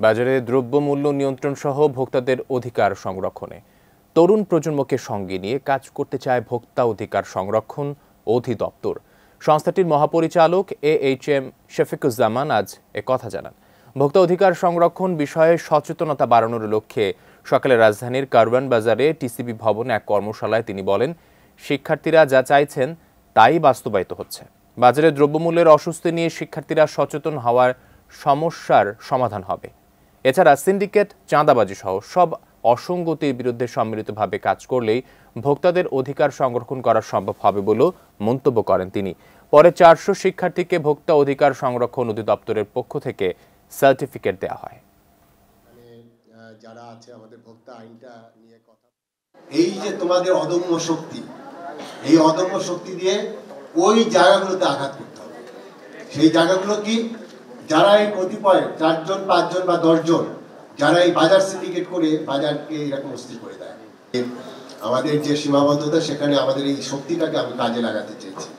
বাজারে দ্রব্যমূল্য নিয়ন্ত্রণ সহ ভোক্তাদের অধিকার সংরক্ষণে তরুণ প্রজন্মকে সঙ্গে নিয়ে কাজ করতে চায় ভোক্তা অধিকার সংরক্ষণ অধিদপ্তর। সংস্থাটির মহাপরিচালক AHM শফিকুজ্জামান আজ একথা জানান। ভোক্তা অধিকার সংরক্ষণ বিষয়ে সচেতনতা বাড়ানোর লক্ষ্যে সকালে রাজধানীর কারওয়ান বাজারে টিসিবি ভবনে এক কর্মশালায় তিনি বলেন, শিক্ষার্থীরা যা চাইছেন তাই বাস্তবায়িত হচ্ছে। বাজারে দ্রব্যমূল্যের অস্বস্তি নিয়ে শিক্ষার্থীরা সচেতন হওয়ার সমস্যার সমাধান হবে। এছাড়া সিন্ডিকেট, চাঁদাবাজি সহ সব অসঙ্গতির বিরুদ্ধে সম্মিলিতভাবে কাজ করলেই ভোক্তাদের অধিকার সংরক্ষণ করা সম্ভব হবে বলেও মন্তব্য করেন তিনি। পরে 400 শিক্ষার্থীকে ভোক্তা অধিকার সংরক্ষণ অধিদপ্তরের পক্ষ থেকে সার্টিফিকেট দেওয়া হয়। যারা আছে আমাদের ভোক্তা আইনটা নিয়ে কথা, এই যে তোমাদের অদম্য শক্তি, এই অদম্য শক্তি দিয়ে ওই জায়গাগুলোতে আঘাত করতে হবে। সেই জায়গাগুলো কি? যারা এই কতিপয় 4 জন 5 জন বা 10 জন যারা এই বাজার সিন্ডিকেট করে বাজারকে এরকম অস্থির করে দেয়, আমাদের যে সীমাবদ্ধতা সেখানে আমাদের এই শক্তিটাকে আমি কাজে লাগাতে চেয়েছি।